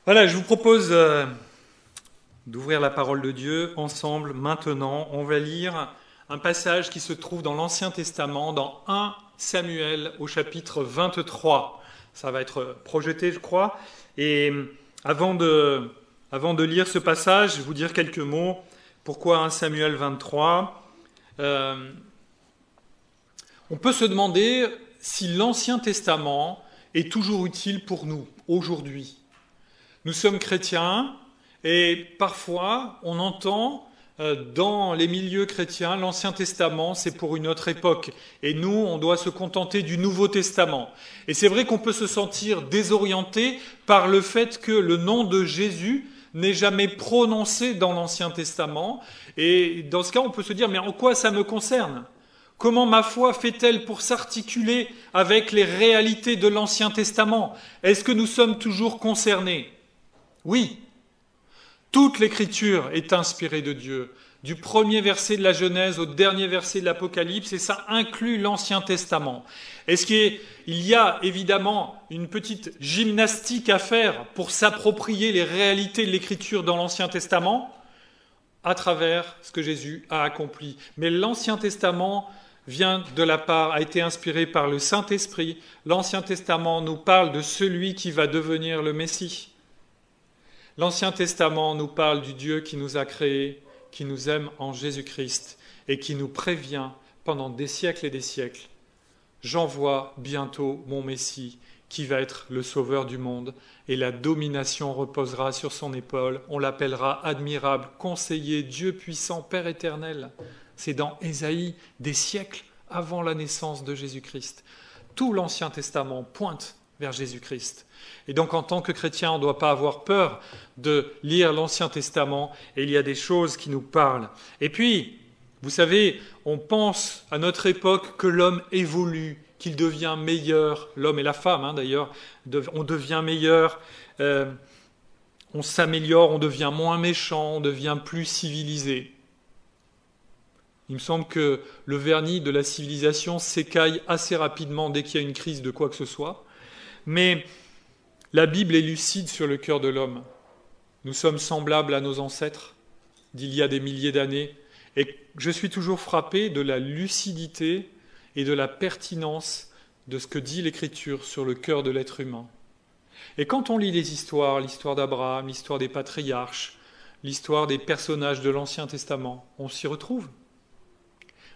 Voilà, je vous propose d'ouvrir la parole de Dieu ensemble maintenant. On va lire un passage qui se trouve dans l'Ancien Testament, dans 1 Samuel au chapitre 23. Ça va être projeté, je crois. Et avant de, avant de lire ce passage, je vais vous dire quelques mots. Pourquoi 1 Samuel 23 On peut se demander si l'Ancien Testament est toujours utile pour nous, aujourd'hui. Nous sommes chrétiens et parfois on entend dans les milieux chrétiens l'Ancien Testament c'est pour une autre époque et nous on doit se contenter du Nouveau Testament. Et c'est vrai qu'on peut se sentir désorienté par le fait que le nom de Jésus n'est jamais prononcé dans l'Ancien Testament et dans ce cas on peut se dire mais en quoi ça me concerne ? Comment ma foi fait-elle pour s'articuler avec les réalités de l'Ancien Testament ? Est-ce que nous sommes toujours concernés ? Oui, toute l'Écriture est inspirée de Dieu, du premier verset de la Genèse au dernier verset de l'Apocalypse, et ça inclut l'Ancien Testament. Est-ce qu'il y a évidemment une petite gymnastique à faire pour s'approprier les réalités de l'Écriture dans l'Ancien Testament ? À travers ce que Jésus a accompli. Mais l'Ancien Testament a été inspiré par le Saint-Esprit. L'Ancien Testament nous parle de celui qui va devenir le Messie. L'Ancien Testament nous parle du Dieu qui nous a créés, qui nous aime en Jésus-Christ et qui nous prévient pendant des siècles et des siècles. J'envoie bientôt mon Messie qui va être le sauveur du monde et la domination reposera sur son épaule. On l'appellera admirable, conseiller, Dieu puissant, Père éternel. C'est dans Ésaïe des siècles avant la naissance de Jésus-Christ. Tout l'Ancien Testament pointe vers Jésus-Christ. Et donc en tant que chrétien, on ne doit pas avoir peur de lire l'Ancien Testament et il y a des choses qui nous parlent. Et puis, vous savez, on pense à notre époque que l'homme évolue, qu'il devient meilleur, l'homme et la femme d'ailleurs, on devient meilleur, on s'améliore, on devient moins méchant, on devient plus civilisé. Il me semble que le vernis de la civilisation s'écaille assez rapidement dès qu'il y a une crise de quoi que ce soit. Mais la Bible est lucide sur le cœur de l'homme. Nous sommes semblables à nos ancêtres d'il y a des milliers d'années. Et je suis toujours frappé de la lucidité et de la pertinence de ce que dit l'Écriture sur le cœur de l'être humain. Et quand on lit les histoires, l'histoire d'Abraham, l'histoire des patriarches, l'histoire des personnages de l'Ancien Testament, on s'y retrouve.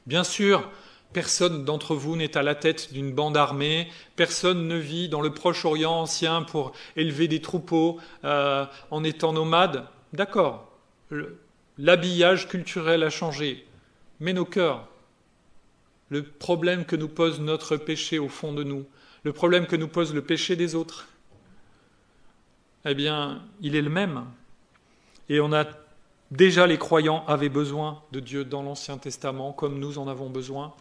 Bien sûr, personne d'entre vous n'est à la tête d'une bande armée, personne ne vit dans le Proche-Orient ancien pour élever des troupeaux en étant nomade. D'accord, l'habillage culturel a changé, mais nos cœurs, le problème que nous pose notre péché au fond de nous, le problème que nous pose le péché des autres, eh bien, il est le même. Et déjà les croyants avaient besoin de Dieu dans l'Ancien Testament, comme nous en avons besoin.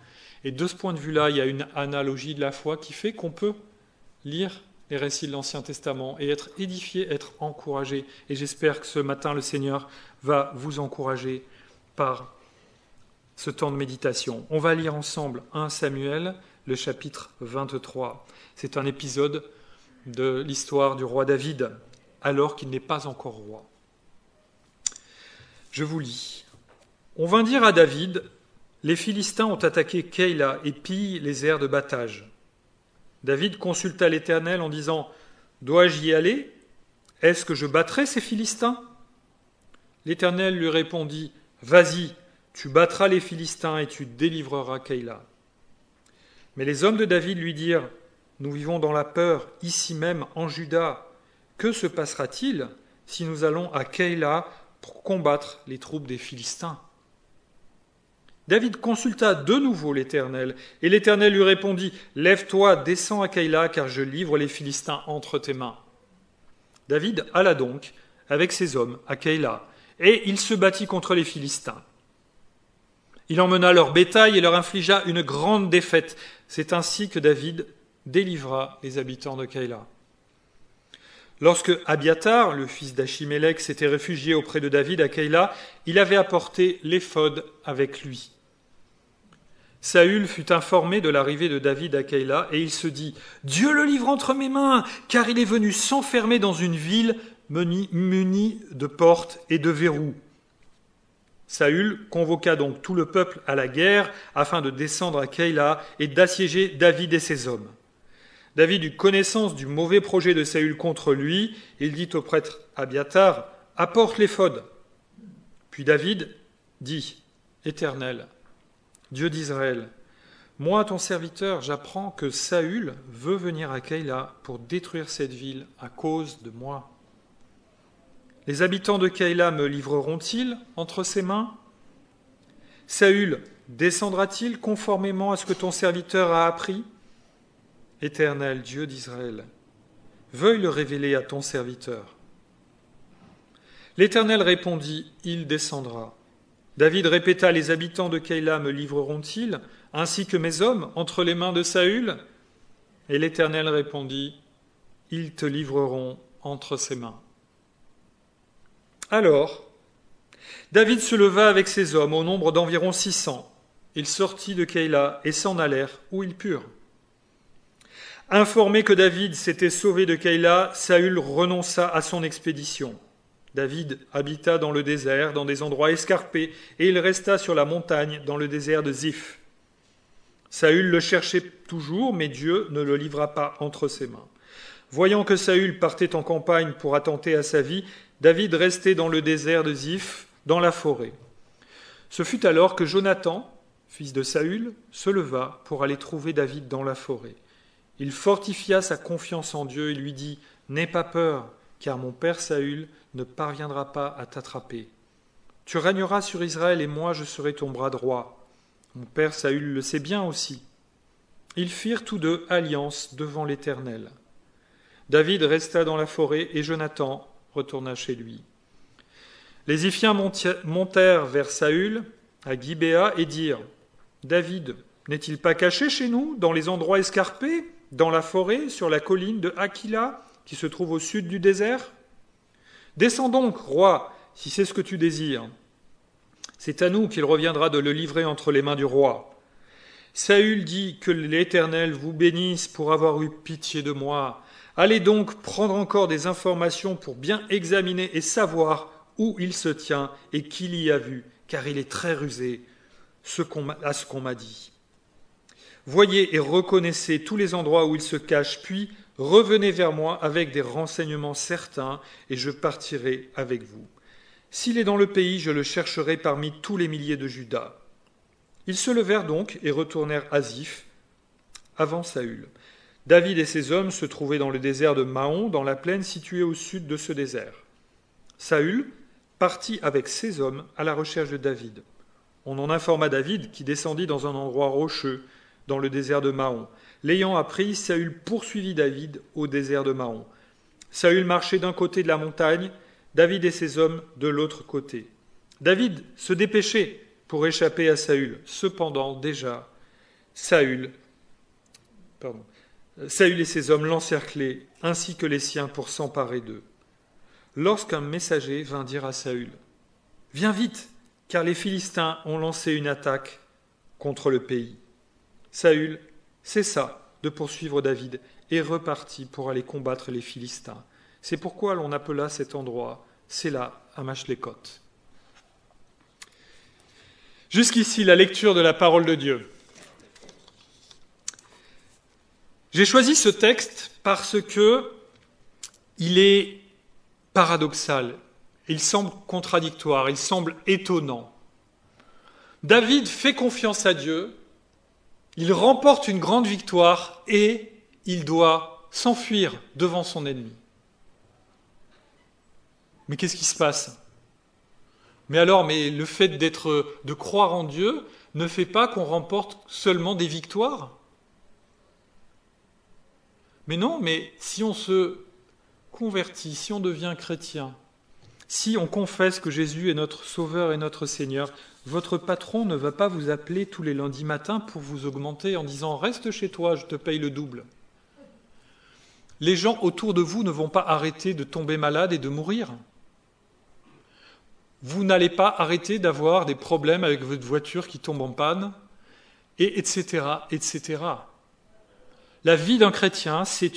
Et de ce point de vue-là, il y a une analogie de la foi qui fait qu'on peut lire les récits de l'Ancien Testament et être édifié, être encouragé. Et j'espère que ce matin, le Seigneur va vous encourager par ce temps de méditation. On va lire ensemble 1 Samuel, le chapitre 23. C'est un épisode de l'histoire du roi David, alors qu'il n'est pas encore roi. Je vous lis. On vint dire à David, les Philistins ont attaqué Keïla et pillent les aires de battage. David consulta l'Éternel en disant, dois-je y aller ? Est-ce que je battrai ces Philistins ? L'Éternel lui répondit, vas-y, tu battras les Philistins et tu délivreras Keïla. Mais les hommes de David lui dirent, nous vivons dans la peur, ici même en Juda. Que se passera-t-il si nous allons à Keïla pour combattre les troupes des Philistins ? David consulta de nouveau l'Éternel, et l'Éternel lui répondit, « Lève-toi, descends à Keïla, car je livre les Philistins entre tes mains. » David alla donc avec ses hommes à Keïla, et il se battit contre les Philistins. Il emmena leur bétail et leur infligea une grande défaite. C'est ainsi que David délivra les habitants de Keïla. Lorsque Abiatar, le fils d'Achimélec, s'était réfugié auprès de David à Keïla, il avait apporté l'éphod avec lui. Saül fut informé de l'arrivée de David à Keïla et il se dit « Dieu le livre entre mes mains, car il est venu s'enfermer dans une ville muni de portes et de verrous. Saül convoqua donc tout le peuple à la guerre afin de descendre à Keïla et d'assiéger David et ses hommes. David eut connaissance du mauvais projet de Saül contre lui. Il dit au prêtre Abiathar, « Apporte l'éphod. » Puis David dit, « Éternel, Dieu d'Israël, moi, ton serviteur, j'apprends que Saül veut venir à Keïla pour détruire cette ville à cause de moi. Les habitants de Keïla me livreront-ils entre ses mains? Saül descendra-t-il conformément à ce que ton serviteur a appris? Éternel Dieu d'Israël, veuille le révéler à ton serviteur. » L'Éternel répondit, « Il descendra. » David répéta, « Les habitants de Keïla me livreront-ils, ainsi que mes hommes, entre les mains de Saül ?» Et l'Éternel répondit, « Ils te livreront entre ses mains. » Alors, David se leva avec ses hommes, au nombre d'environ 600. Ils sortit de Keïla et s'en allèrent où ils purent. Informé que David s'était sauvé de Keïla, Saül renonça à son expédition. David habita dans le désert, dans des endroits escarpés, et il resta sur la montagne, dans le désert de Ziph. Saül le cherchait toujours, mais Dieu ne le livra pas entre ses mains. Voyant que Saül partait en campagne pour attenter à sa vie, David restait dans le désert de Ziph, dans la forêt. Ce fut alors que Jonathan, fils de Saül, se leva pour aller trouver David dans la forêt. Il fortifia sa confiance en Dieu et lui dit « N'aie pas peur, car mon père Saül ne parviendra pas à t'attraper. Tu régneras sur Israël et moi je serai ton bras droit. Mon père Saül le sait bien aussi. » Ils firent tous deux alliance devant l'Éternel. David resta dans la forêt et Jonathan retourna chez lui. Les Ziphiens montèrent vers Saül à Gibéa et dirent « David n'est-il pas caché chez nous, dans les endroits escarpés, dans la forêt, sur la colline de Hakila, qui se trouve au sud du désert? Descends donc, roi, si c'est ce que tu désires. C'est à nous qu'il reviendra de le livrer entre les mains du roi. » Saül dit « Que l'Éternel vous bénisse pour avoir eu pitié de moi. Allez donc prendre encore des informations pour bien examiner et savoir où il se tient et qui l'y a vu, car il est très rusé à ce qu'on m'a dit. Voyez et reconnaissez tous les endroits où il se cache, puis revenez vers moi avec des renseignements certains, et je partirai avec vous. S'il est dans le pays, je le chercherai parmi tous les milliers de Juda. » Ils se levèrent donc et retournèrent à Ziph, avant Saül. David et ses hommes se trouvaient dans le désert de Maon, dans la plaine située au sud de ce désert. Saül partit avec ses hommes à la recherche de David. On en informa David, qui descendit dans un endroit rocheux, dans le désert de Maon. L'ayant appris, Saül poursuivit David au désert de Maon. Saül marchait d'un côté de la montagne, David et ses hommes de l'autre côté. David se dépêchait pour échapper à Saül. Cependant, déjà, Saül et ses hommes l'encerclaient, ainsi que les siens, pour s'emparer d'eux. Lorsqu'un messager vint dire à Saül « Viens vite, car les Philistins ont lancé une attaque contre le pays. » Saül cessa de poursuivre David et repartit pour aller combattre les Philistins. C'est pourquoi l'on appela cet endroit Séla Amashlékot. Jusqu'ici, la lecture de la parole de Dieu. J'ai choisi ce texte parce que il est paradoxal, il semble contradictoire, il semble étonnant. David fait confiance à Dieu, il remporte une grande victoire et il doit s'enfuir devant son ennemi. Mais qu'est-ce qui se passe ? Mais le fait de croire en Dieu ne fait pas qu'on remporte seulement des victoires ? Mais non, mais si on se convertit, si on devient chrétien, si on confesse que Jésus est notre Sauveur et notre Seigneur, votre patron ne va pas vous appeler tous les lundis matins pour vous augmenter en disant « Reste chez toi, je te paye le double ». Les gens autour de vous ne vont pas arrêter de tomber malades et de mourir. Vous n'allez pas arrêter d'avoir des problèmes avec votre voiture qui tombe en panne, etc., etc. La vie d'un chrétien, c'est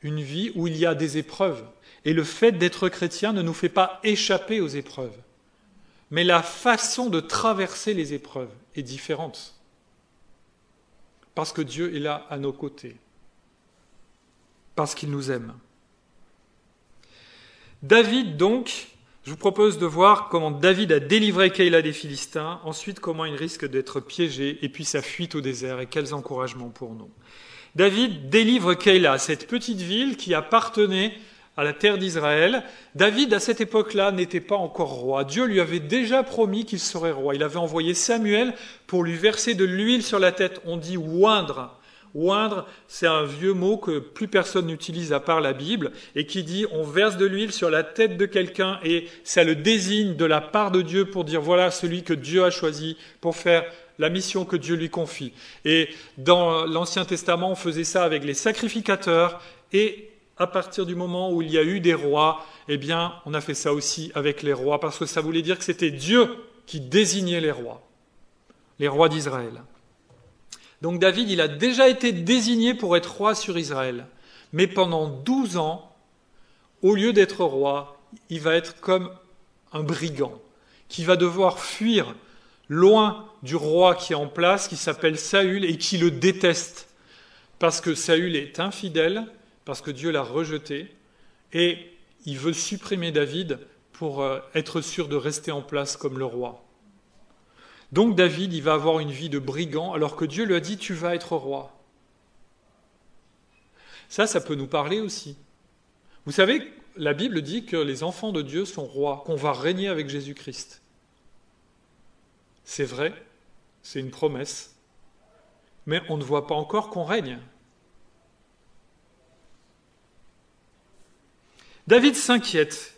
une vie où il y a des épreuves. Et le fait d'être chrétien ne nous fait pas échapper aux épreuves. Mais la façon de traverser les épreuves est différente. Parce que Dieu est là à nos côtés. Parce qu'il nous aime. David, donc, je vous propose de voir comment David a délivré Keïla des Philistins, ensuite comment il risque d'être piégé, et puis sa fuite au désert, et quels encouragements pour nous. David délivre Keïla, cette petite ville qui appartenait à la terre d'Israël. David, à cette époque-là, n'était pas encore roi. Dieu lui avait déjà promis qu'il serait roi. Il avait envoyé Samuel pour lui verser de l'huile sur la tête. On dit oindre. Oindre, c'est un vieux mot que plus personne n'utilise à part la Bible, et qui dit on verse de l'huile sur la tête de quelqu'un, et ça le désigne de la part de Dieu pour dire voilà celui que Dieu a choisi pour faire la mission que Dieu lui confie. Et dans l'Ancien Testament, on faisait ça avec les sacrificateurs, et à partir du moment où il y a eu des rois, eh bien, on a fait ça aussi avec les rois, parce que ça voulait dire que c'était Dieu qui désignait les rois d'Israël. Donc David, il a déjà été désigné pour être roi sur Israël. Mais pendant 12 ans, au lieu d'être roi, il va être comme un brigand, qui va devoir fuir loin du roi qui est en place, qui s'appelle Saül, et qui le déteste, parce que Saül est infidèle, parce que Dieu l'a rejeté, et il veut supprimer David pour être sûr de rester en place comme le roi. Donc David, il va avoir une vie de brigand, alors que Dieu lui a dit « tu vas être roi ». Ça peut nous parler aussi. Vous savez, la Bible dit que les enfants de Dieu sont rois, qu'on va régner avec Jésus-Christ. C'est vrai, c'est une promesse, mais on ne voit pas encore qu'on règne. David s'inquiète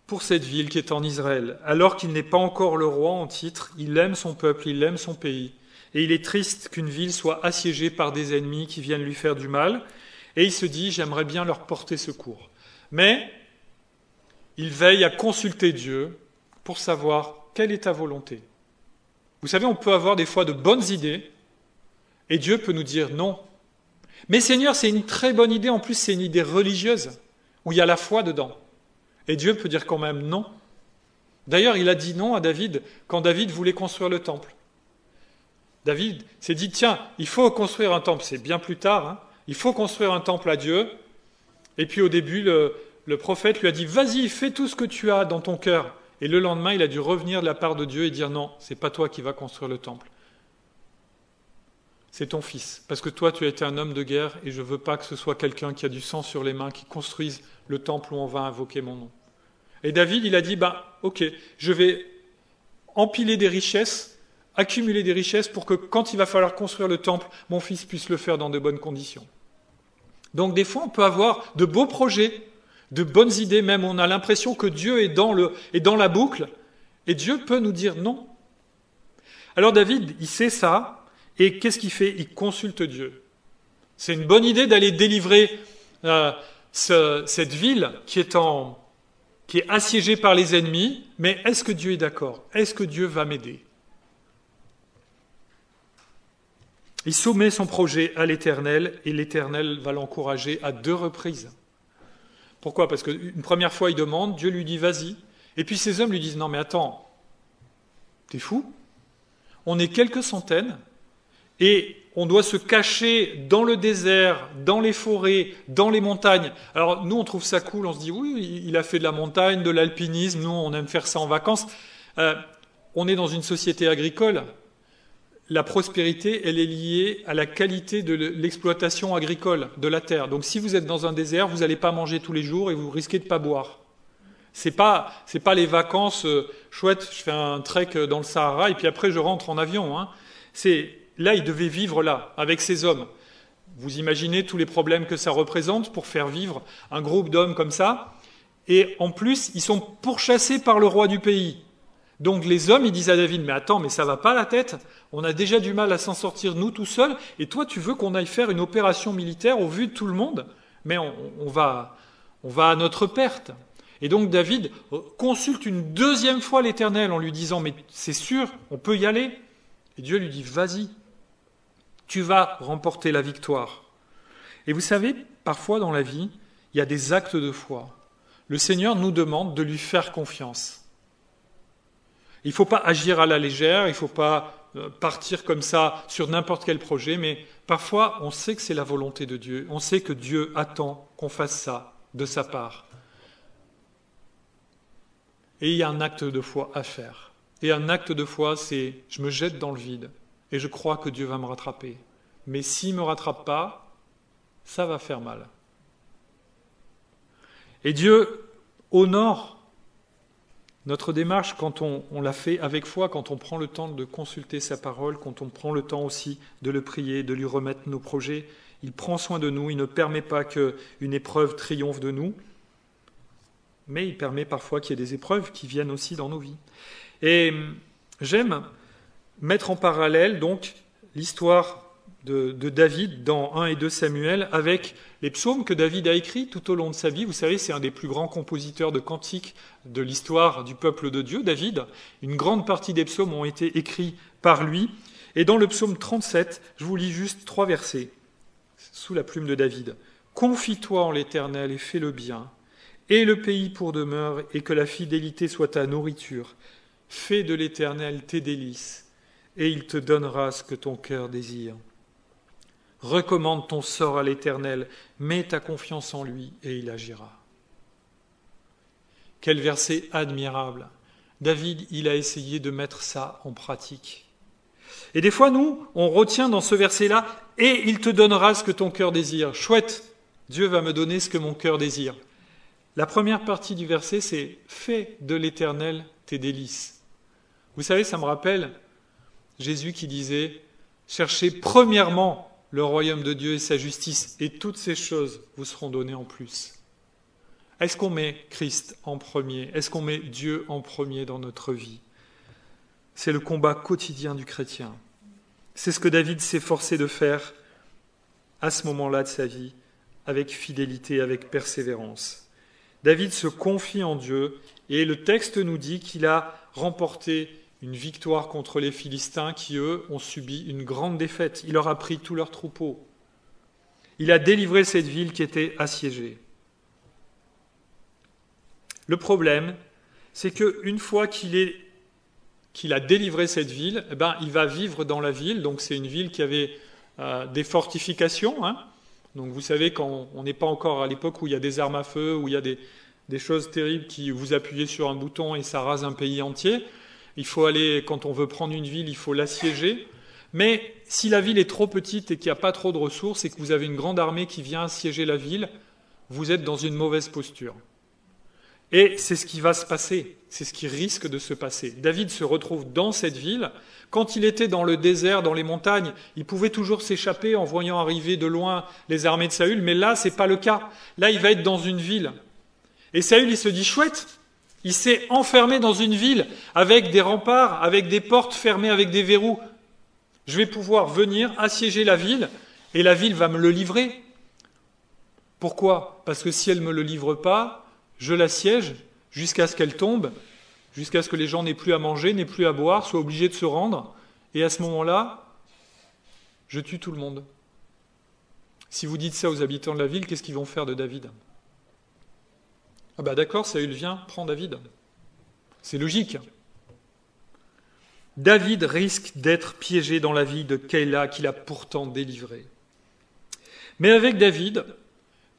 pour cette ville qui est en Israël, alors qu'il n'est pas encore le roi en titre. Il aime son peuple, il aime son pays, et il est triste qu'une ville soit assiégée par des ennemis qui viennent lui faire du mal, et il se dit « j'aimerais bien leur porter secours ». Mais il veille à consulter Dieu pour savoir quelle est ta volonté. Vous savez, on peut avoir des fois de bonnes idées, et Dieu peut nous dire non. Mais Seigneur, c'est une très bonne idée, en plus c'est une idée religieuse, où il y a la foi dedans. Et Dieu peut dire quand même non. D'ailleurs, il a dit non à David quand David voulait construire le temple. David s'est dit, tiens, il faut construire un temple. C'est bien plus tard, hein. Il faut construire un temple à Dieu. Et puis au début, le prophète lui a dit, vas-y, fais tout ce que tu as dans ton cœur. Et le lendemain, il a dû revenir de la part de Dieu et dire, non, c'est pas toi qui vas construire le temple. C'est ton fils. Parce que toi, tu as été un homme de guerre et je ne veux pas que ce soit quelqu'un qui a du sang sur les mains qui construise le temple où on va invoquer mon nom. Et David, il a dit, ok, je vais empiler des richesses, accumuler des richesses pour que quand il va falloir construire le temple, mon fils puisse le faire dans de bonnes conditions. Donc des fois, on peut avoir de beaux projets, de bonnes idées, même on a l'impression que Dieu est dans la boucle, et Dieu peut nous dire non. Alors David, il sait ça, et qu'est-ce qu'il fait ? Il consulte Dieu. C'est une bonne idée d'aller délivrer cette ville qui est assiégée par les ennemis, mais est-ce que Dieu est d'accord ? Est-ce que Dieu va m'aider ? Il soumet son projet à l'Éternel, et l'Éternel va l'encourager à 2 reprises. Pourquoi ? Parce qu'une première fois, il demande, Dieu lui dit « vas-y ». Et puis ces hommes lui disent « non mais attends, t'es fou ? On est quelques centaines, et on doit se cacher dans le désert, dans les forêts, dans les montagnes. » Alors nous, on trouve ça cool, on se dit « oui, il a fait de la montagne, de l'alpinisme, nous, on aime faire ça en vacances. » On est dans une société agricole. La prospérité, elle est liée à la qualité de l'exploitation agricole de la terre. Donc si vous êtes dans un désert, vous n'allez pas manger tous les jours et vous risquez de ne pas boire. C'est pas les vacances chouettes, je fais un trek dans le Sahara et puis après je rentre en avion. Hein. Là, il devait vivre là, avec ces hommes. Vous imaginez tous les problèmes que ça représente pour faire vivre un groupe d'hommes comme ça. Et en plus, ils sont pourchassés par le roi du pays. Donc les hommes, ils disent à David, mais attends, mais ça va pas la tête, on a déjà du mal à s'en sortir nous tout seuls, et toi tu veux qu'on aille faire une opération militaire au vu de tout le monde ? Mais on va à notre perte. Et donc David consulte une 2e fois l'Éternel en lui disant, mais c'est sûr, on peut y aller ? Et Dieu lui dit, vas-y, tu vas remporter la victoire. Et vous savez, parfois dans la vie, il y a des actes de foi. Le Seigneur nous demande de lui faire confiance. Il ne faut pas agir à la légère, il ne faut pas partir comme ça sur n'importe quel projet, mais parfois on sait que c'est la volonté de Dieu, on sait que Dieu attend qu'on fasse ça de sa part. Et il y a un acte de foi à faire. Et un acte de foi, c'est je me jette dans le vide et je crois que Dieu va me rattraper. Mais s'il ne me rattrape pas, ça va faire mal. Et Dieu honore notre démarche quand on la fait avec foi, quand on prend le temps de consulter sa parole, quand on prend le temps aussi de le prier, de lui remettre nos projets. Il prend soin de nous, il ne permet pas qu'une épreuve triomphe de nous, mais il permet parfois qu'il y ait des épreuves qui viennent aussi dans nos vies. Et j'aime mettre en parallèle donc l'histoire de David dans 1 et 2 Samuel avec les psaumes que David a écrits tout au long de sa vie. Vous savez, c'est un des plus grands compositeurs de cantiques de l'histoire du peuple de Dieu, David. Une grande partie des psaumes ont été écrits par lui. Et dans le psaume 37, je vous lis juste 3 versets sous la plume de David. « Confie-toi en l'Éternel et fais le bien, et le pays pour demeure, et que la fidélité soit ta nourriture. Fais de l'Éternel tes délices, et il te donnera ce que ton cœur désire. Recommande ton sort à l'Éternel, mets ta confiance en lui, et il agira. » Quel verset admirable. David, il a essayé de mettre ça en pratique. Et des fois, nous, on retient dans ce verset-là, « Et il te donnera ce que ton cœur désire. » Chouette, Dieu va me donner ce que mon cœur désire. La première partie du verset, c'est « Fais de l'Éternel tes délices. » Vous savez, ça me rappelle Jésus qui disait « Cherchez premièrement le royaume de Dieu et sa justice, et toutes ces choses vous seront données en plus. » Est-ce qu'on met Christ en premier? Est-ce qu'on met Dieu en premier dans notre vie? C'est le combat quotidien du chrétien. C'est ce que David s'efforçait de faire à ce moment-là de sa vie, avec fidélité, avec persévérance. David se confie en Dieu, et le texte nous dit qu'il a remporté une victoire contre les Philistins qui, eux, ont subi une grande défaite. Il leur a pris tous leurs troupeaux. Il a délivré cette ville qui était assiégée. Le problème, c'est qu'une fois qu'il a délivré cette ville, il va vivre dans la ville. Donc c'est une ville qui avait des fortifications. Donc vous savez, quand on n'est pas encore à l'époque où il y a des armes à feu, où il y a des choses terribles qui vous appuyez sur un bouton et ça rase un pays entier. Il faut aller, quand on veut prendre une ville, il faut l'assiéger. Mais si la ville est trop petite et qu'il n'y a pas trop de ressources et que vous avez une grande armée qui vient assiéger la ville, vous êtes dans une mauvaise posture. Et c'est ce qui va se passer, c'est ce qui risque de se passer. David se retrouve dans cette ville. Quand il était dans le désert, dans les montagnes, il pouvait toujours s'échapper en voyant arriver de loin les armées de Saül, mais là, c'est pas le cas. Là, il va être dans une ville. Et Saül, il se dit, chouette, il s'est enfermé dans une ville avec des remparts, avec des portes fermées, avec des verrous. Je vais pouvoir venir assiéger la ville et la ville va me le livrer. Pourquoi? Parce que si elle ne me le livre pas, je l'assiège jusqu'à ce qu'elle tombe, jusqu'à ce que les gens n'aient plus à manger, n'aient plus à boire, soient obligés de se rendre. Et à ce moment-là, je tue tout le monde. Si vous dites ça aux habitants de la ville, qu'est-ce qu'ils vont faire de David? Ah d'accord, Saül vient, prend David. C'est logique. David risque d'être piégé dans la vie de Keïla qu'il a pourtant délivré. Mais avec David,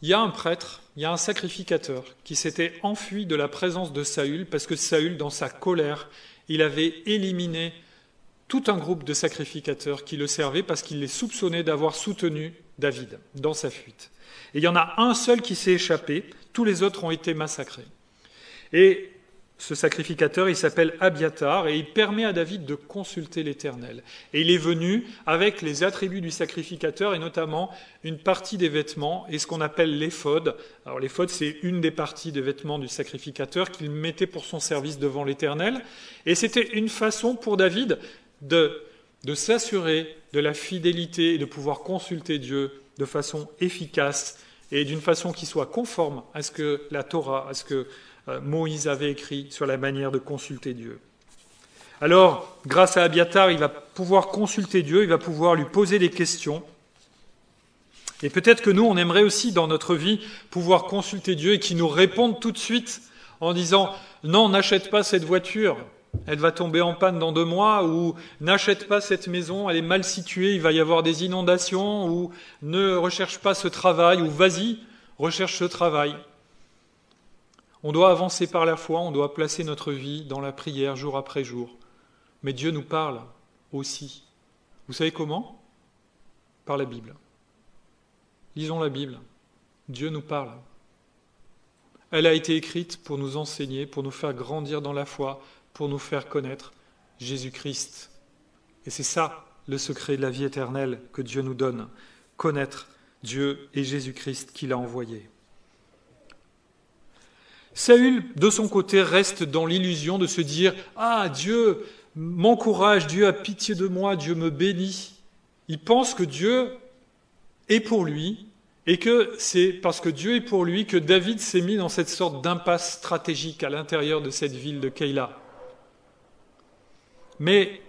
il y a un prêtre, il y a un sacrificateur qui s'était enfui de la présence de Saül parce que Saül, dans sa colère, il avait éliminé tout un groupe de sacrificateurs qui le servaient parce qu'il les soupçonnait d'avoir soutenu David dans sa fuite. Et il y en a un seul qui s'est échappé, tous les autres ont été massacrés. Et ce sacrificateur, il s'appelle Abiatar et il permet à David de consulter l'Éternel. Et il est venu avec les attributs du sacrificateur et notamment une partie des vêtements et ce qu'on appelle l'éphod. Alors l'éphod, c'est une des parties des vêtements du sacrificateur qu'il mettait pour son service devant l'Éternel. Et c'était une façon pour David de s'assurer de la fidélité et de pouvoir consulter Dieu de façon efficace et d'une façon qui soit conforme à ce que la Torah, à ce que Moïse avait écrit sur la manière de consulter Dieu. Alors, grâce à Abiatar, il va pouvoir consulter Dieu, il va pouvoir lui poser des questions. Et peut-être que nous, on aimerait aussi dans notre vie pouvoir consulter Dieu et qu'il nous réponde tout de suite en disant « Non, n'achète pas cette voiture, elle va tomber en panne dans 2 mois » ou « N'achète pas cette maison, elle est mal située, il va y avoir des inondations » ou « Ne recherche pas ce travail » ou « Vas-y, recherche ce travail ». On doit avancer par la foi, on doit placer notre vie dans la prière jour après jour. Mais Dieu nous parle aussi. Vous savez comment ? Par la Bible. Lisons la Bible. Dieu nous parle. Elle a été écrite pour nous enseigner, pour nous faire grandir dans la foi, pour nous faire connaître Jésus-Christ. Et c'est ça le secret de la vie éternelle que Dieu nous donne, connaître Dieu et Jésus-Christ qu'il a envoyé. Saül, de son côté, reste dans l'illusion de se dire « Ah, Dieu m'encourage, Dieu a pitié de moi, Dieu me bénit ». Il pense que Dieu est pour lui et que c'est parce que Dieu est pour lui que David s'est mis dans cette sorte d'impasse stratégique à l'intérieur de cette ville de Keïla. Mais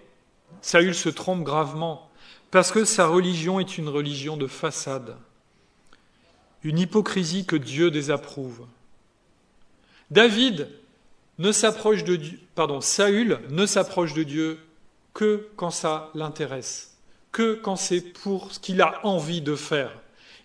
Saül se trompe gravement parce que sa religion est une religion de façade, une hypocrisie que Dieu désapprouve. Saül ne s'approche de Dieu que quand ça l'intéresse, que quand c'est pour ce qu'il a envie de faire.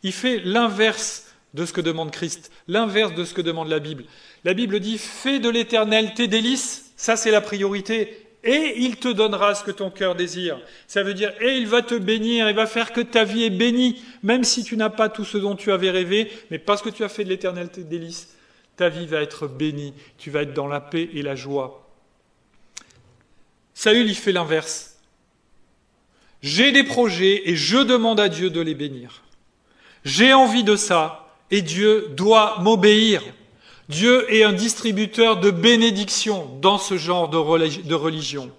Il fait l'inverse de ce que demande Christ, l'inverse de ce que demande la Bible. La Bible dit « Fais de l'Éternel tes délices », ça c'est la priorité, et il te donnera ce que ton cœur désire. Ça veut dire « Et il va te bénir, il va faire que ta vie est bénie, même si tu n'as pas tout ce dont tu avais rêvé, mais parce que tu as fait de l'Éternel tes délices, ta vie va être bénie, tu vas être dans la paix et la joie. » Saül, il fait l'inverse. J'ai des projets et je demande à Dieu de les bénir. J'ai envie de ça et Dieu doit m'obéir. Dieu est un distributeur de bénédictions dans ce genre de religion.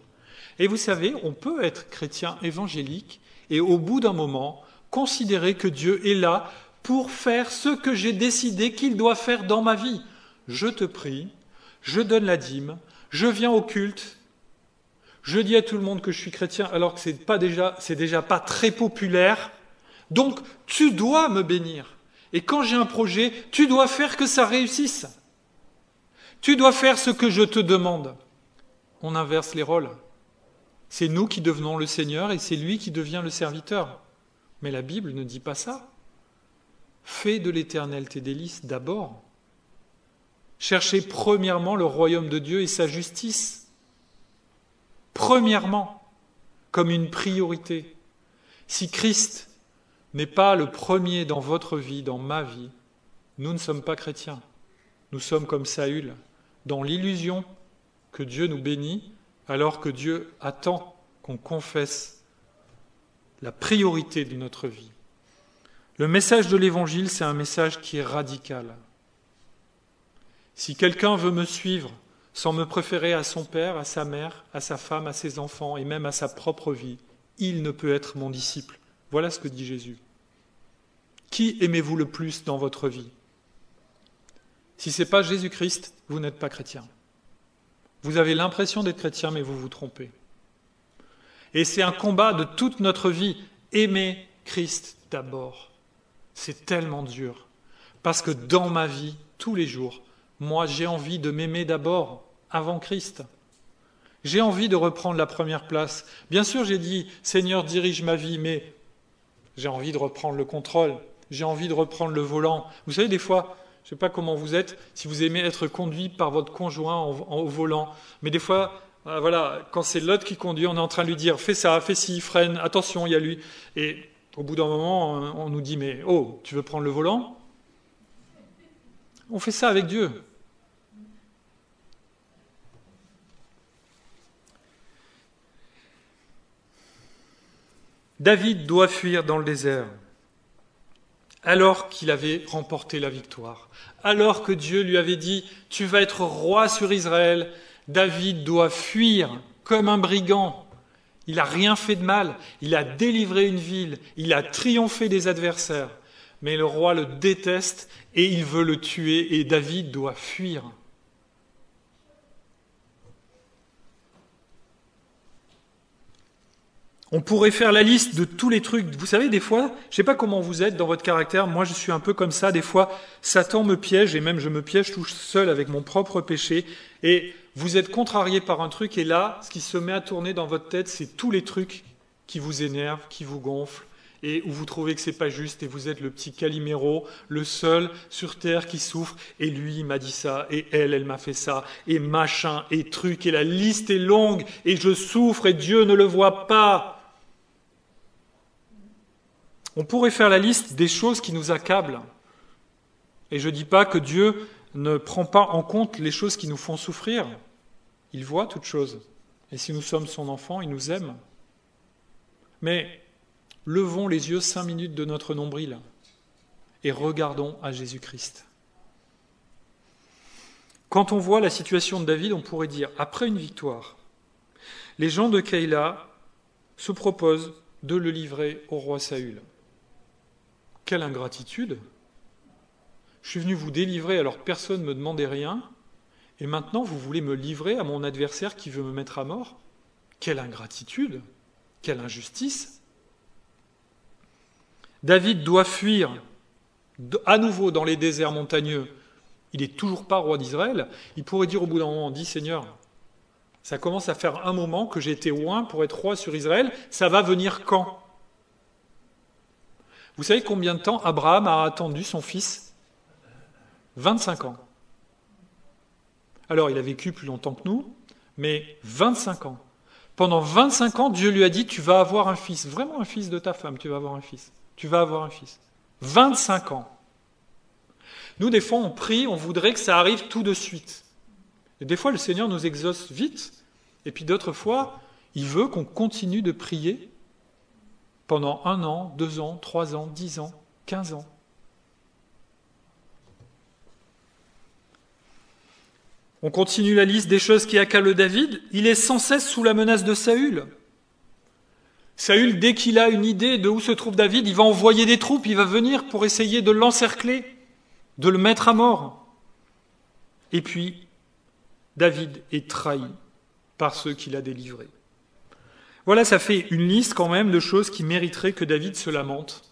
Et vous savez, on peut être chrétien évangélique et au bout d'un moment, considérer que Dieu est là pour faire ce que j'ai décidé qu'il doit faire dans ma vie. Je te prie, je donne la dîme, je viens au culte, je dis à tout le monde que je suis chrétien alors que c'est déjà pas très populaire. Donc, tu dois me bénir. Et quand j'ai un projet, tu dois faire que ça réussisse. Tu dois faire ce que je te demande. On inverse les rôles. C'est nous qui devenons le Seigneur et c'est lui qui devient le serviteur. Mais la Bible ne dit pas ça. Fais de l'Éternel tes délices d'abord. Cherchez premièrement le royaume de Dieu et sa justice. Premièrement, comme une priorité. Si Christ n'est pas le premier dans votre vie, dans ma vie, nous ne sommes pas chrétiens. Nous sommes comme Saül, dans l'illusion que Dieu nous bénit, alors que Dieu attend qu'on confesse la priorité de notre vie. Le message de l'Évangile, c'est un message qui est radical. Si quelqu'un veut me suivre sans me préférer à son père, à sa mère, à sa femme, à ses enfants et même à sa propre vie, il ne peut être mon disciple. Voilà ce que dit Jésus. Qui aimez-vous le plus dans votre vie ? Si ce n'est pas Jésus-Christ, vous n'êtes pas chrétien. Vous avez l'impression d'être chrétien, mais vous vous trompez. Et c'est un combat de toute notre vie. Aimer Christ d'abord. C'est tellement dur. Parce que dans ma vie, tous les jours, moi j'ai envie de m'aimer d'abord, avant Christ. J'ai envie de reprendre la première place. Bien sûr, j'ai dit, Seigneur, dirige ma vie, mais j'ai envie de reprendre le contrôle. J'ai envie de reprendre le volant. Vous savez, des fois, je ne sais pas comment vous êtes, si vous aimez être conduit par votre conjoint au volant. Mais des fois, voilà, quand c'est l'autre qui conduit, on est en train de lui dire « fais ça, fais ci, freine, attention, il y a lui ». Et au bout d'un moment, on nous dit « mais oh, tu veux prendre le volant ?» On fait ça avec Dieu. David doit fuir dans le désert. Alors qu'il avait remporté la victoire, alors que Dieu lui avait dit « Tu vas être roi sur Israël », David doit fuir comme un brigand. Il n'a rien fait de mal, il a délivré une ville, il a triomphé des adversaires. Mais le roi le déteste et il veut le tuer et David doit fuir. On pourrait faire la liste de tous les trucs. Vous savez, des fois, je ne sais pas comment vous êtes dans votre caractère, moi je suis un peu comme ça, des fois, Satan me piège, et même je me piège tout seul avec mon propre péché, et vous êtes contrarié par un truc, et là, ce qui se met à tourner dans votre tête, c'est tous les trucs qui vous énervent, qui vous gonflent, et où vous trouvez que c'est pas juste, et vous êtes le petit Calimero, le seul sur terre qui souffre, et lui, il m'a dit ça, et elle m'a fait ça, et machin, et truc, et la liste est longue, et je souffre, et Dieu ne le voit pas. On pourrait faire la liste des choses qui nous accablent. Et je ne dis pas que Dieu ne prend pas en compte les choses qui nous font souffrir. Il voit toutes choses. Et si nous sommes son enfant, il nous aime. Mais levons les yeux 5 minutes de notre nombril et regardons à Jésus-Christ. Quand on voit la situation de David, on pourrait dire, après une victoire, les gens de Keïla se proposent de le livrer au roi Saül. Quelle ingratitude! Je suis venu vous délivrer alors personne ne me demandait rien, et maintenant vous voulez me livrer à mon adversaire qui veut me mettre à mort? Quelle ingratitude! Quelle injustice! David doit fuir à nouveau dans les déserts montagneux. Il n'est toujours pas roi d'Israël. Il pourrait dire au bout d'un moment, dis Seigneur, ça commence à faire un moment que j'ai été oint pour être roi sur Israël, ça va venir quand? Vous savez combien de temps Abraham a attendu son fils? 25 ans. Alors, il a vécu plus longtemps que nous, mais 25 ans. Pendant 25 ans, Dieu lui a dit, tu vas avoir un fils, vraiment un fils de ta femme, tu vas avoir un fils. Tu vas avoir un fils. 25 ans. Nous, des fois, on prie, on voudrait que ça arrive tout de suite. Et des fois, le Seigneur nous exauce vite, et puis d'autres fois, il veut qu'on continue de prier pendant 1 an, 2 ans, 3 ans, 10 ans, 15 ans. On continue la liste des choses qui accablent David. Il est sans cesse sous la menace de Saül. Saül, dès qu'il a une idée de où se trouve David, il va envoyer des troupes, il va venir pour essayer de l'encercler, de le mettre à mort. Et puis, David est trahi par ceux qu'il a délivrés. Voilà, ça fait une liste quand même de choses qui mériteraient que David se lamente.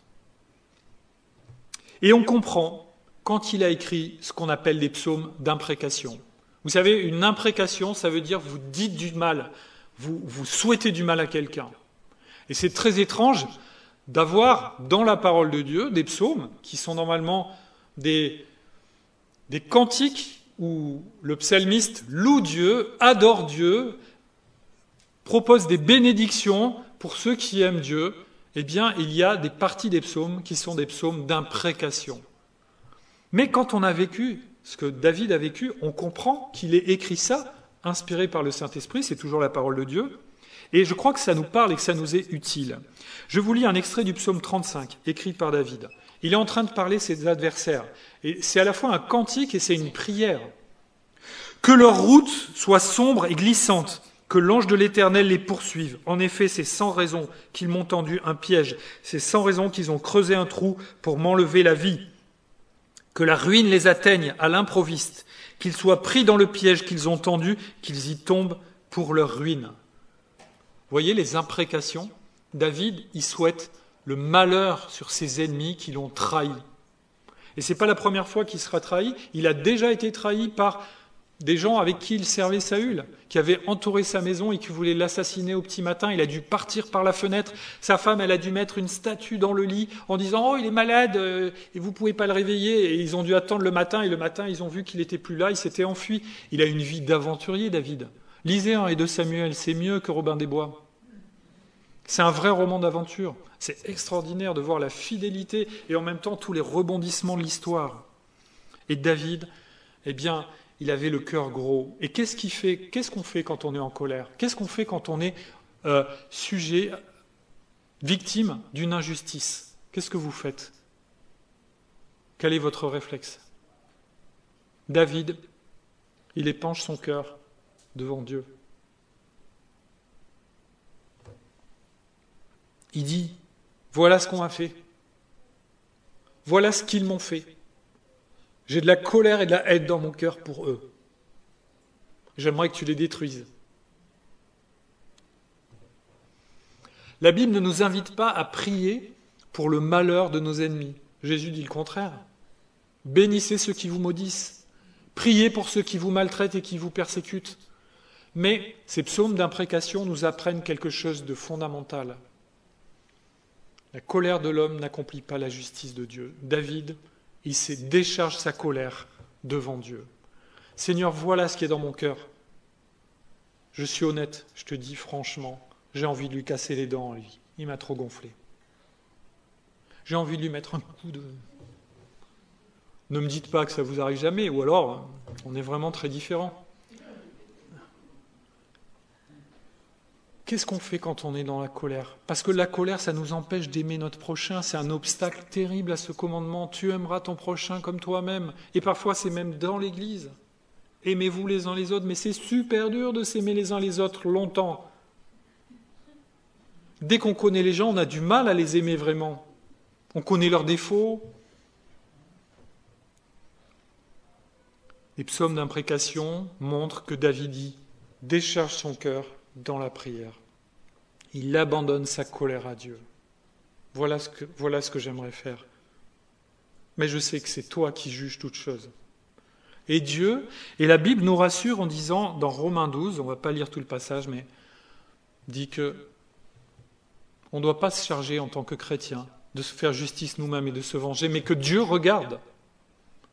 Et on comprend quand il a écrit ce qu'on appelle des psaumes d'imprécation. Vous savez, une imprécation, ça veut dire vous dites du mal, vous souhaitez du mal à quelqu'un. Et c'est très étrange d'avoir dans la parole de Dieu des psaumes qui sont normalement des cantiques où le psalmiste loue Dieu, adore Dieu, propose des bénédictions pour ceux qui aiment Dieu. Eh bien, il y a des parties des psaumes qui sont des psaumes d'imprécation. Mais quand on a vécu ce que David a vécu, on comprend qu'il ait écrit ça, inspiré par le Saint-Esprit, c'est toujours la parole de Dieu, et je crois que ça nous parle et que ça nous est utile. Je vous lis un extrait du psaume 35, écrit par David. Il est en train de parler ses adversaires, et c'est à la fois un cantique et c'est une prière. « Que leur route soit sombre et glissante, que l'ange de l'Éternel les poursuive. En effet, c'est sans raison qu'ils m'ont tendu un piège, c'est sans raison qu'ils ont creusé un trou pour m'enlever la vie. Que la ruine les atteigne à l'improviste, qu'ils soient pris dans le piège qu'ils ont tendu, qu'ils y tombent pour leur ruine. » Vous voyez les imprécations? David, il souhaite le malheur sur ses ennemis qui l'ont trahi. Et ce n'est pas la première fois qu'il sera trahi, il a déjà été trahi par des gens avec qui il servait Saül, qui avaient entouré sa maison et qui voulaient l'assassiner au petit matin. Il a dû partir par la fenêtre. Sa femme, elle a dû mettre une statue dans le lit en disant « Oh, il est malade et vous ne pouvez pas le réveiller ». Et ils ont dû attendre le matin. Et le matin, ils ont vu qu'il n'était plus là. Il s'était enfui. Il a une vie d'aventurier, David. Lisez 1 et 2 Samuel, c'est mieux que Robin des Bois. C'est un vrai roman d'aventure. C'est extraordinaire de voir la fidélité et en même temps tous les rebondissements de l'histoire. Et David, eh bien, il avait le cœur gros. Et qu'est-ce qu'on fait quand on est en colère? Qu'est-ce qu'on fait quand on est sujet, victime d'une injustice? Qu'est-ce que vous faites? Quel est votre réflexe? David, il épanche son cœur devant Dieu. Il dit, voilà ce qu'on m'a fait. Voilà ce qu'ils m'ont fait. J'ai de la colère et de la haine dans mon cœur pour eux. J'aimerais que tu les détruises. La Bible ne nous invite pas à prier pour le malheur de nos ennemis. Jésus dit le contraire. Bénissez ceux qui vous maudissent. Priez pour ceux qui vous maltraitent et qui vous persécutent. Mais ces psaumes d'imprécation nous apprennent quelque chose de fondamental. La colère de l'homme n'accomplit pas la justice de Dieu. David, il décharge sa colère devant Dieu. Seigneur, voilà ce qui est dans mon cœur. Je suis honnête, je te dis franchement, j'ai envie de lui casser les dents, lui. Il m'a trop gonflé. J'ai envie de lui mettre un coup de... Ne me dites pas que ça vous arrive jamais, ou alors on est vraiment très différents. Qu'est-ce qu'on fait quand on est dans la colère? Parce que la colère, ça nous empêche d'aimer notre prochain. C'est un obstacle terrible à ce commandement. Tu aimeras ton prochain comme toi-même. Et parfois, c'est même dans l'Église. Aimez-vous les uns les autres, mais c'est super dur de s'aimer les uns les autres longtemps. Dès qu'on connaît les gens, on a du mal à les aimer vraiment. On connaît leurs défauts. Les psaumes d'imprécation montrent que David décharge son cœur dans la prière. Il abandonne sa colère à Dieu. Voilà ce que j'aimerais faire. Mais je sais que c'est toi qui juges toutes choses. Et Dieu, et la Bible nous rassure en disant, dans Romains 12, on ne va pas lire tout le passage, mais dit que on ne doit pas se charger en tant que chrétien de se faire justice nous-mêmes et de se venger, mais que Dieu regarde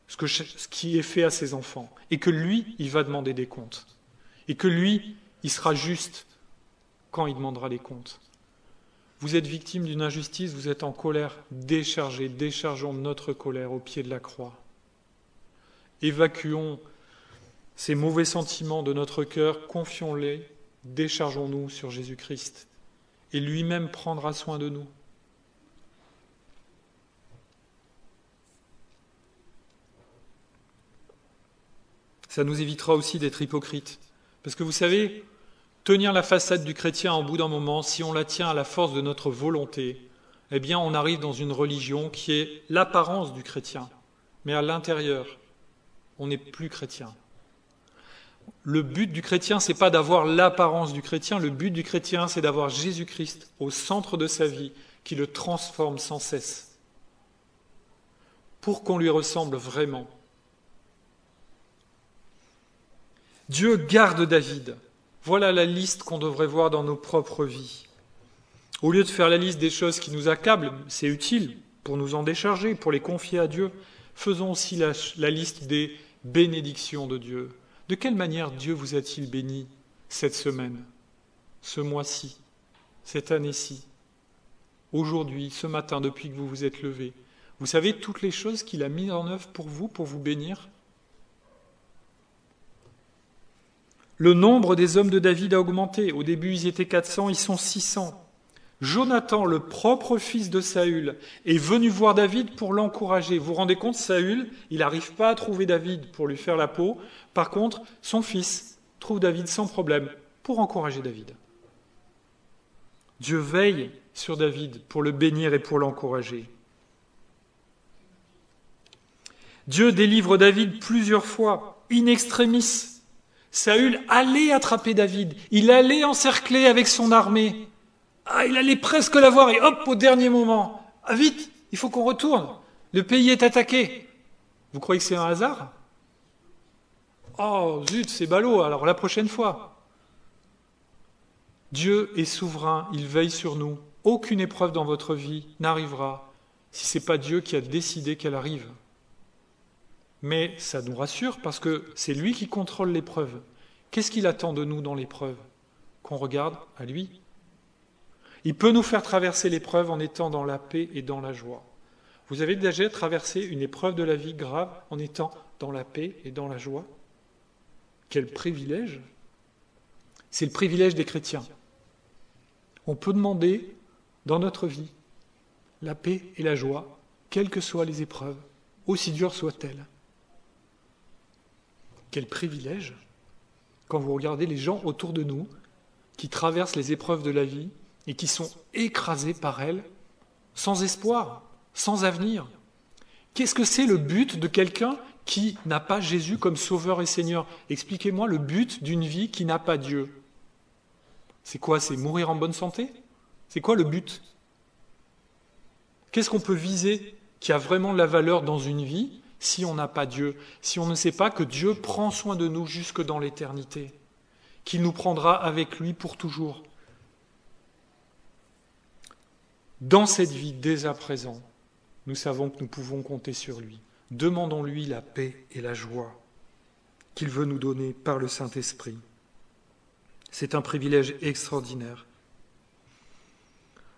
ce qui est fait à ses enfants, et que lui, il va demander des comptes. Et que lui, il sera juste quand il demandera les comptes. Vous êtes victime d'une injustice, vous êtes en colère, déchargeons notre colère au pied de la croix. Évacuons ces mauvais sentiments de notre cœur, confions-les, déchargeons-nous sur Jésus-Christ. Et lui-même prendra soin de nous. Ça nous évitera aussi d'être hypocrites. Parce que vous savez, tenir la façade du chrétien au bout d'un moment, si on la tient à la force de notre volonté, eh bien on arrive dans une religion qui est l'apparence du chrétien. Mais à l'intérieur, on n'est plus chrétien. Le but du chrétien, ce n'est pas d'avoir l'apparence du chrétien, le but du chrétien, c'est d'avoir Jésus-Christ au centre de sa vie, qui le transforme sans cesse, pour qu'on lui ressemble vraiment. Dieu garde David. Voilà la liste qu'on devrait voir dans nos propres vies. Au lieu de faire la liste des choses qui nous accablent, c'est utile pour nous en décharger, pour les confier à Dieu. Faisons aussi la liste des bénédictions de Dieu. De quelle manière Dieu vous a-t-il béni cette semaine, ce mois-ci, cette année-ci, aujourd'hui, ce matin, depuis que vous vous êtes levé? Vous savez toutes les choses qu'il a mises en œuvre pour vous bénir? Le nombre des hommes de David a augmenté. Au début, ils étaient 400, ils sont 600. Jonathan, le propre fils de Saül, est venu voir David pour l'encourager. Vous vous rendez compte, Saül, il n'arrive pas à trouver David pour lui faire la peau. Par contre, son fils trouve David sans problème pour encourager David. Dieu veille sur David pour le bénir et pour l'encourager. Dieu délivre David plusieurs fois, in extremis. Saül allait attraper David, il allait encercler avec son armée. Il allait presque l'avoir et hop, au dernier moment. Vite, il faut qu'on retourne. Le pays est attaqué. Vous croyez que c'est un hasard? Oh, zut, c'est ballot, alors la prochaine fois. Dieu est souverain, il veille sur nous. Aucune épreuve dans votre vie n'arrivera si ce n'est pas Dieu qui a décidé qu'elle arrive. Mais ça nous rassure parce que c'est lui qui contrôle l'épreuve. Qu'est-ce qu'il attend de nous dans l'épreuve? Qu'on regarde à lui. Il peut nous faire traverser l'épreuve en étant dans la paix et dans la joie. Vous avez déjà traversé une épreuve de la vie grave en étant dans la paix et dans la joie? Quel privilège! C'est le privilège des chrétiens. On peut demander dans notre vie la paix et la joie, quelles que soient les épreuves, aussi dures soient-elles. Quel privilège quand vous regardez les gens autour de nous qui traversent les épreuves de la vie et qui sont écrasés par elles, sans espoir, sans avenir. Qu'est-ce que c'est le but de quelqu'un qui n'a pas Jésus comme sauveur et Seigneur? Expliquez-moi le but d'une vie qui n'a pas Dieu. C'est quoi? C'est mourir en bonne santé? C'est quoi le but? Qu'est-ce qu'on peut viser qui a vraiment de la valeur dans une vie si on n'a pas Dieu, si on ne sait pas que Dieu prend soin de nous jusque dans l'éternité, qu'il nous prendra avec lui pour toujours? Dans cette vie, dès à présent, nous savons que nous pouvons compter sur lui. Demandons-lui la paix et la joie qu'il veut nous donner par le Saint-Esprit. C'est un privilège extraordinaire.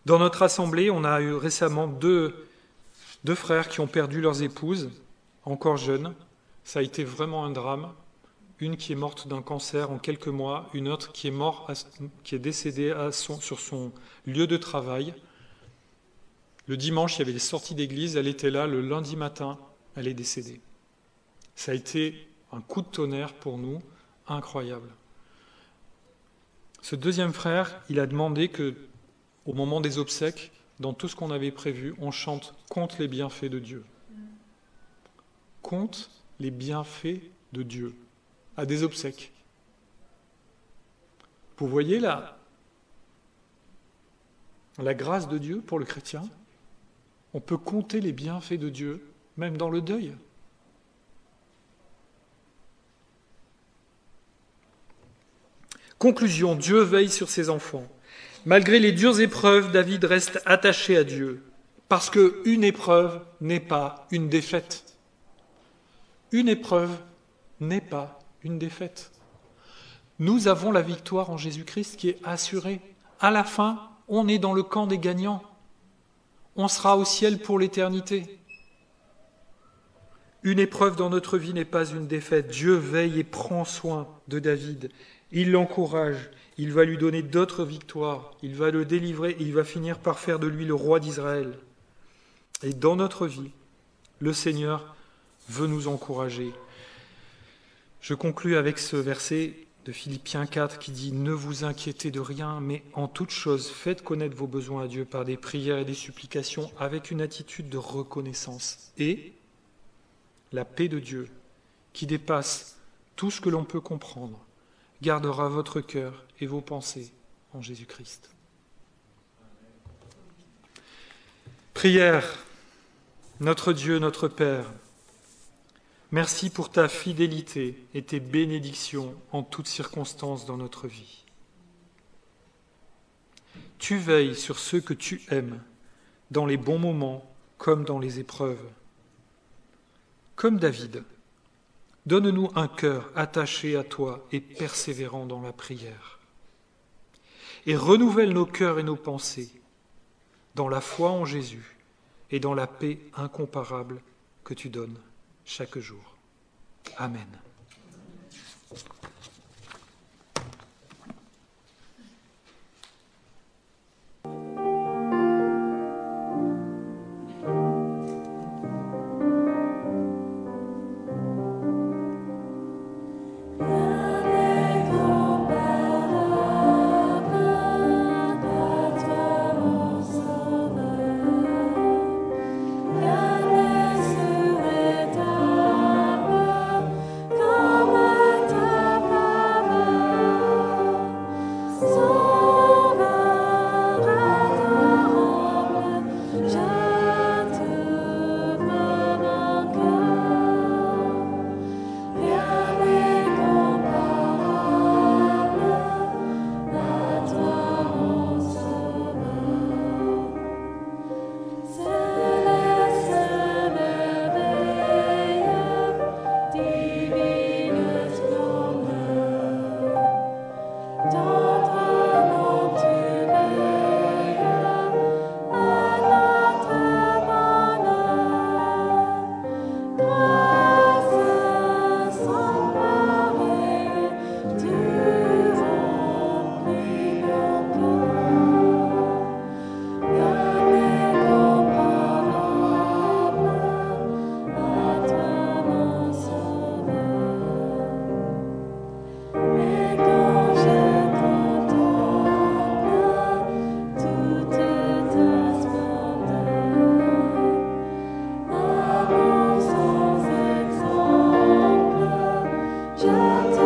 Dans notre assemblée, on a eu récemment deux frères qui ont perdu leurs épouses, encore jeunes. Ça a été vraiment un drame. Une qui est morte d'un cancer en quelques mois, une autre qui est décédée sur son lieu de travail. Le dimanche, il y avait des sorties d'église, elle était là, le lundi matin, elle est décédée. Ça a été un coup de tonnerre pour nous, incroyable. Ce deuxième frère, il a demandé que, au moment des obsèques, dans tout ce qu'on avait prévu, on chante « Compte les bienfaits de Dieu ». Compte les bienfaits de Dieu à des obsèques. Vous voyez la grâce de Dieu pour le chrétien? On peut compter les bienfaits de Dieu, même dans le deuil. Conclusion, Dieu veille sur ses enfants. Malgré les dures épreuves, David reste attaché à Dieu, parce qu'une épreuve n'est pas une défaite. Une épreuve n'est pas une défaite. Nous avons la victoire en Jésus-Christ qui est assurée. À la fin, on est dans le camp des gagnants. On sera au ciel pour l'éternité. Une épreuve dans notre vie n'est pas une défaite. Dieu veille et prend soin de David. Il l'encourage, il va lui donner d'autres victoires, il va le délivrer et il va finir par faire de lui le roi d'Israël. Et dans notre vie, le Seigneur veut nous encourager. Je conclus avec ce verset de Philippiens 4 qui dit « Ne vous inquiétez de rien, mais en toute chose, faites connaître vos besoins à Dieu par des prières et des supplications avec une attitude de reconnaissance. Et la paix de Dieu, qui dépasse tout ce que l'on peut comprendre, gardera votre cœur et vos pensées en Jésus-Christ. » Prière. Notre Dieu, notre Père, merci pour ta fidélité et tes bénédictions en toutes circonstances dans notre vie. Tu veilles sur ceux que tu aimes, dans les bons moments comme dans les épreuves. Comme David, donne-nous un cœur attaché à toi et persévérant dans la prière. Et renouvelle nos cœurs et nos pensées dans la foi en Jésus et dans la paix incomparable que tu donnes chaque jour. Amen. Je